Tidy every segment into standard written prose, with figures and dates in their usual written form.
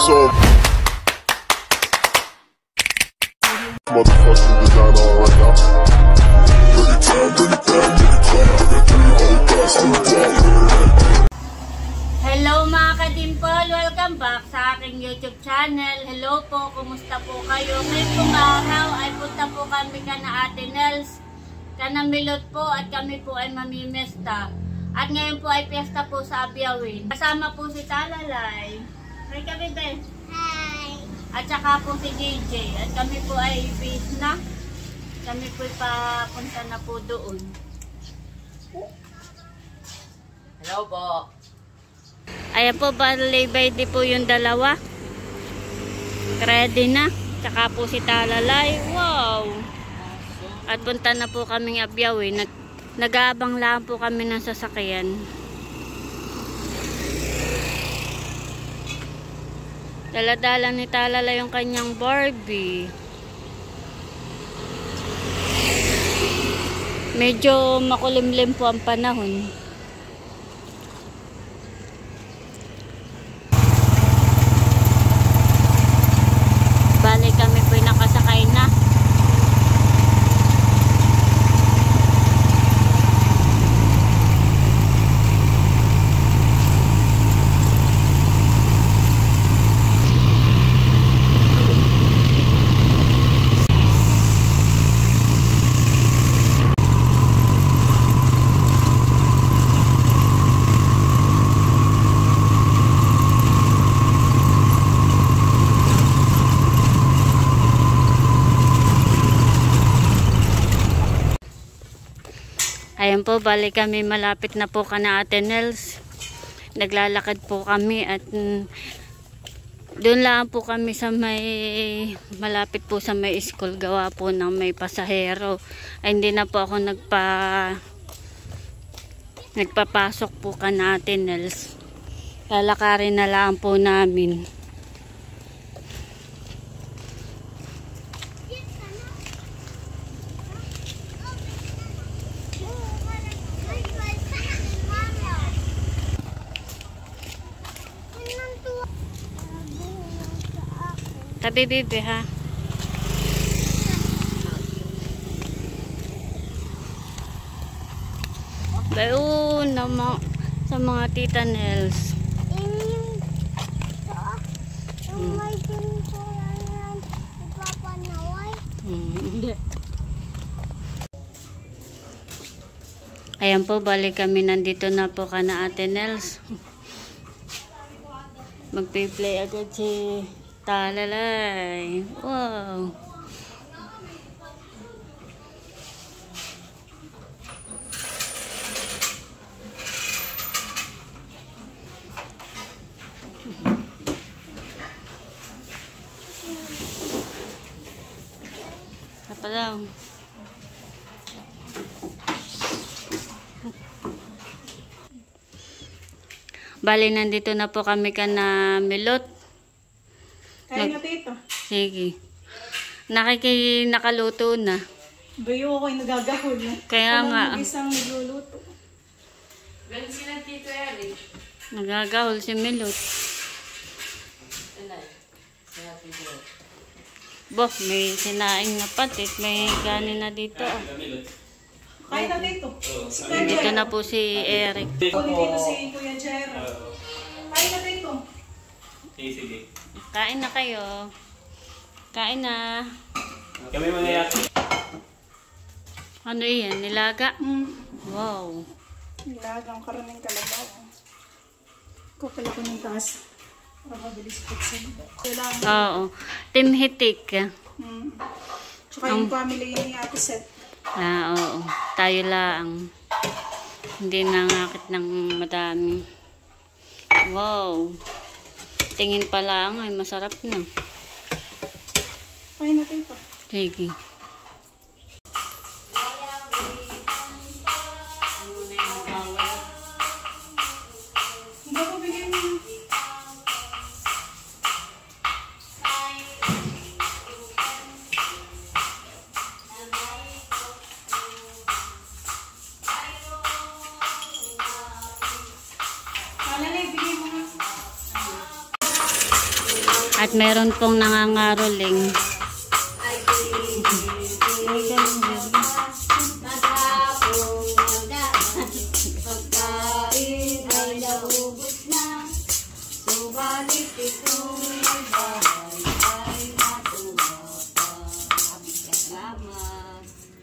So motherfucking designer right now. Hello mga ka-dimple! Welcome back sa aking YouTube channel. Hello po, kumusta po kayo? Ngayon pong araw ay punta po kami kana Ate Nels, kana Milot po at kami po ay mamimesta. At ngayon po ay piyesta po sa Abiawin. Kasama po si Talalay. Hi kami Ben. Hi! At saka po si DJ. At kami po ay bis na. Kami po ay papunta na po doon. Hello po. Ayan po, balay-baydi po yung dalawa. Ready na. Tsaka po si Talalay. Wow! At punta na po kaming Abiawin. Nag-aabang lang po kami ng sasakyan. Dala-dala ni Talalay yung kanyang Barbie. Medyo makulimlim po ang panahon. Balik kami po nakasakay na. Ayan po, balik kami, malapit na po kana Ate Nels. Naglalakad po kami at doon lang po kami sa may, malapit po sa may school, gawa po ng may pasahero. Ay hindi na po ako nagpapasok po kana Ate Nels. Lalakarin na lang po namin. Tabi bibi ha. Bayo naman sa mga Tita Nels. Ayan po, balik kami, nandito na po kana Ate Nels. Magpi-play agad si Talalay. Wow. Apa daw? Bali, nandito na po kami kana Milot. Kain na tito. Sige. Nakaluto na. Bayo ako'y nagagahol na. Kaya nga. Isang nagluluto. Ganun sila Tito Eric. Nagagahol si Milot. Boh, may sinaing na patit. May kanin na dito. Kain na tito. Dito na po si Eric. Dito si Kuya Jera. Kain na tito. Sige. Kain na kayo. Kain na. Kami mangyayari. Ano yan? Nilaga? Wow. Nilagang karaming kalabaw. Kupala ko ng taas. Para mabilis po sa liba. Oo. Team Hitik. Tsaka yung family ni Ate Seth. Oo. Tayo lang. Hindi nangakit ng madami. Wow. Tingin pa lang ay masarap na. Kain na tito. Sige. Hindi ko bigyan mo. At meron pong nangangaroling.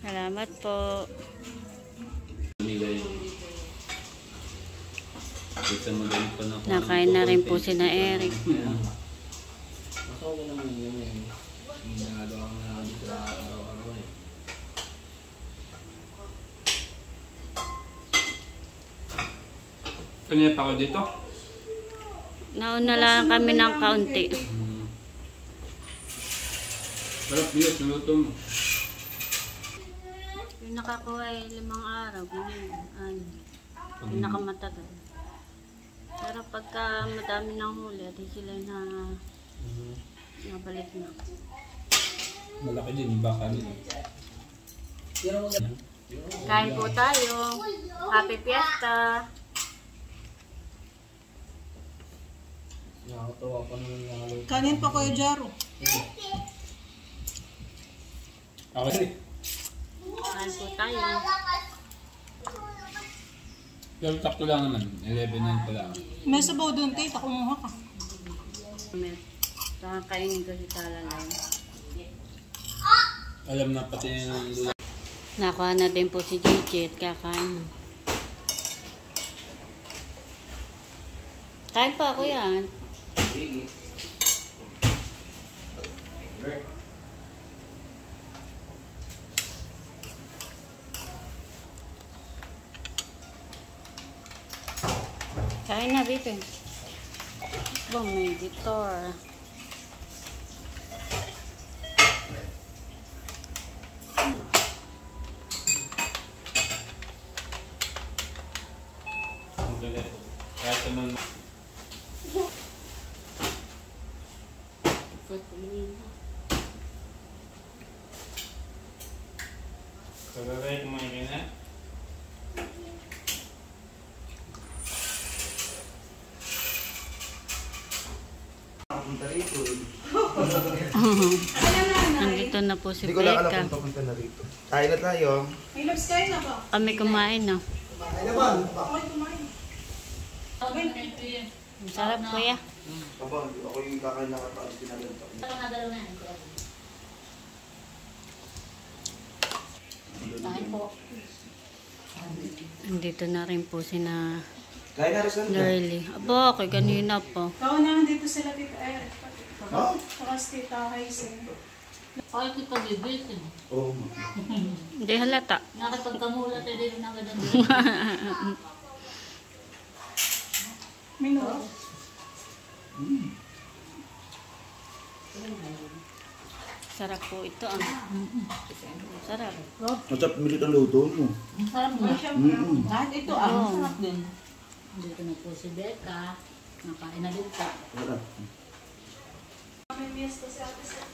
Salamat po. Nakain na rin po si na Eric. Kanina pa ako dito? Nauna lang kami ng kaunti. Balap biyot, naluto mo. Yung nakakuha ay 5 araw. Pinakamatagal. Pero pagka madami ng huli, at sila na nabalik na. Malaki din, yung baka din. Kain po tayo. Happy Fiesta! Kanin pa Kuya Jaro. Ako rin. Kain po tayo. Pero takto lang naman, 11 na pala. May sabaw doon, Tate. Kumuha ka. Saka kainin ko si Talalay. Alam na pati yung lula. Nakuha na din po si JJ at kakain. Kain pa ako yan. Kain na dito. Bong, may guitar. Kahit naman Kagagay kumain ka na? Nandito na po si Hindi ko lang alam Becca. kung papunta na rito. Kain na tayo. Hey, Loves, kain na ba? Kami kumain na. Kain na ba? Okay, kumain. Ang sarap kuya. Aba, ako yung kakain na kapag pinaganto. Nandito na rin po si na Kain na rin Lurly. Aba, kay kanina pa. Kaunahan dito sila Tita Eric. Ha? Saka si Tita Haisen. Ay, kipag-ibig. Oo. Hindi halata. Nakapagkamulat na din na ganun. Minuto. Sarap po ito. Sarap. Masarap milit ang luto mo. Sarap mo. Lahat ito sarap din. Dito na po si Becca. Nakain na din ka. Sarap. May miesta si Ate Sa.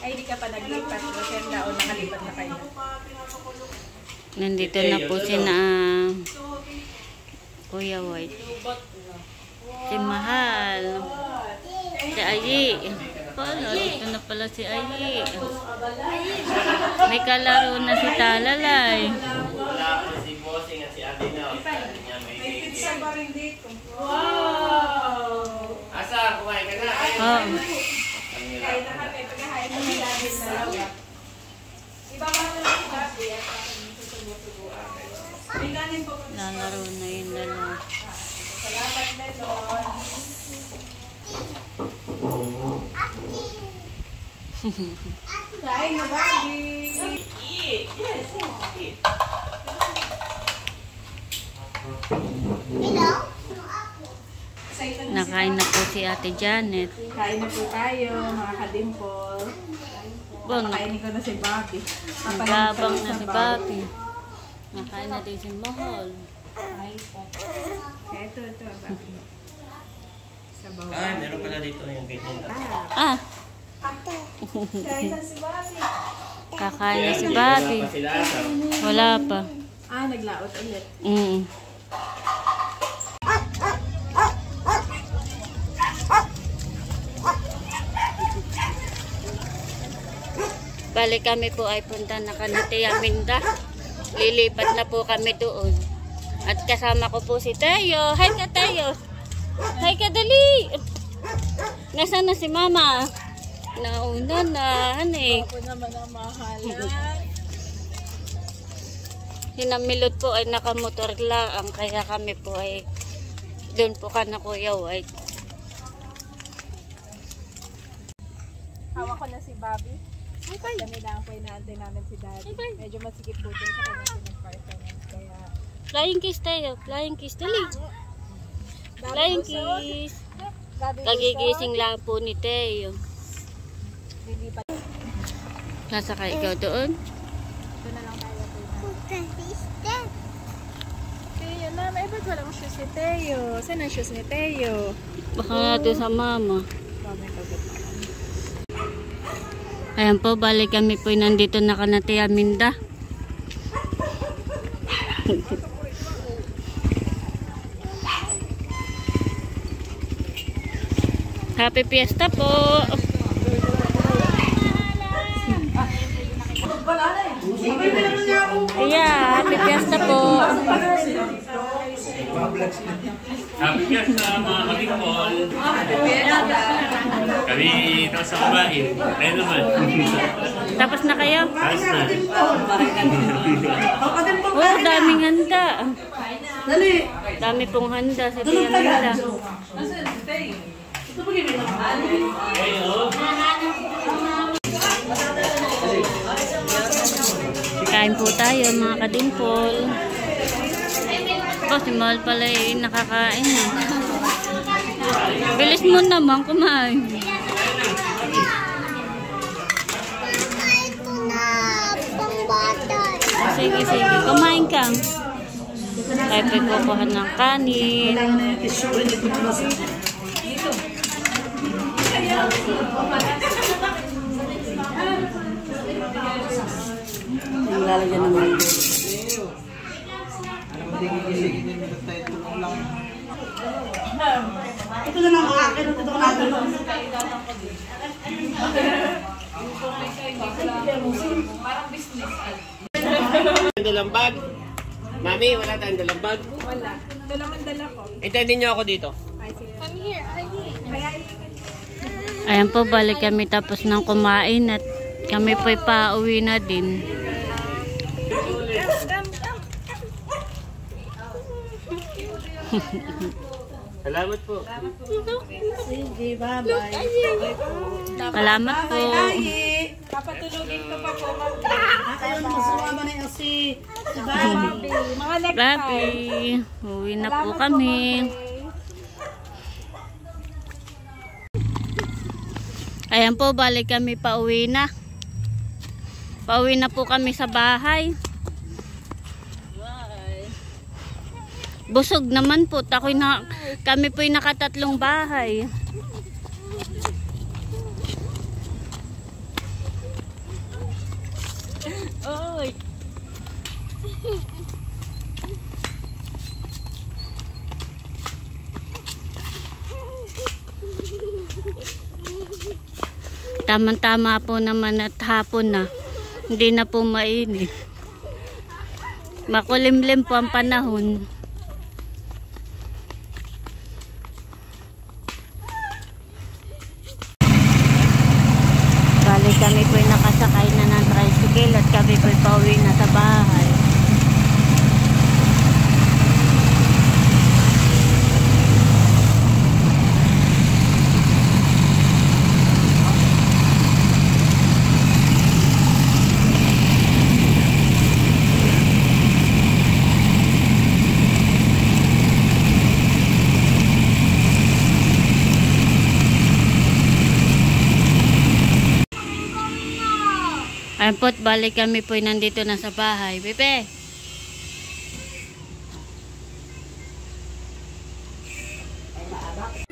Ay, di ka pa naglipat. Kasi ang laon nakalipat na kayo. Nandito na po si na Kuya White. Si Mahal. Si Ayi. Ito na pala si Ayi. May kalaro na si Talalay. Wala ako si Bossing at si Adina. May pizza pa rin dito. Wow! Asa, kumain ka na. Oh. Kain na kami. Pagkahain na may labis na lang. Iba ka na lang si Gabi. May ganin po. Lalaro na yung dalawa. Salamat na doon. Kain na, Barbie! Yes! Nakain na po si Ate Janet. Kain na po tayo, mga kadimpol. Bon, Kainin ko na si Bobby. nagabang na si Papi. Nakain na din si Mahal. Ito, Bobby. Sabaw. Meron pala dito yung ganyan. Ah, Kain na si Bobby. kakain na si Papi. Wala pa sila Asa. Wala pa. Ah, naglaot ulit. Balik kami po ay punta na Kanatiaminda. Lilipat na po kami doon. At kasama ko po si Teo. Hi ka, Teo. Hi ka, dali. Nasaan na si Mama? Nauna na. Ano eh? Ako naman ang mahala. Hinamilot po ay nakamotor lang. Kaya kami po ay doon po ka na Kuya White. Hawak ko na si Bobby. Kami lang po inaantay namin si Daddy. Medyo masikip po din sa kanyang pinag-performance. Kaya, Flying kiss tayo. Flying kiss. Dali. Flying kiss. Bobby, Kagigising lang po ni Teo. lilipat. Nasa ka ikaw doon? Doon na lang tayo. Teo na, may ba't walang shoes ni Teo? Saan ang shoes ni Teo? Baka nga doon sa Mama. Mami, pagod naman. Ayan po, balik kami po nandito na Kanatiaminda. Happy Fiesta po! Yeah, Happy Fiesta po! Happy Fiesta mga kalingkol. Kami ito sa kumain. Kayo naman. Tapos na kayo? Ayos na. Oh, daming handa. Dami pong handa sa Tiamila. Kain po tayo mga kadimpol. Oh, si Mahal pala eh, nakakain na. Bilis mo naman kumain. Sige, sige. Kumain ka. Tayo po'y kukuha ng kanin. Lalagyan naman. Ito na lang akin. Ito na lang. Dalang bag. Mami, wala tayong dalang bag. Wala. Ito naman dala ko. Intendin niyo ako dito. I'm here. Ayan po, balik kami tapos ng kumain at kami po'y pauwi na din. Salamat po. Sige, bye-bye. Salamat po. Papatulogin ko pa po. Kayo naman sumama na yung si Bobby. Mga next time. Grabe. Uwi na po kami. Ayan po, balik kami pauwi na. Pauwi na po kami sa bahay. Busog naman po. Kami po'y nakatatlong bahay. Oy. Tama-tama po naman at hapon na. Hindi na po mainit. Makulimlim po ang panahon. Balik kami po'y nakasakay na ng tricycle at kami po'y pauwi na sa bahay. Ayan po't balik kami po'y nandito na sa bahay. Pepe! Ay, maabak.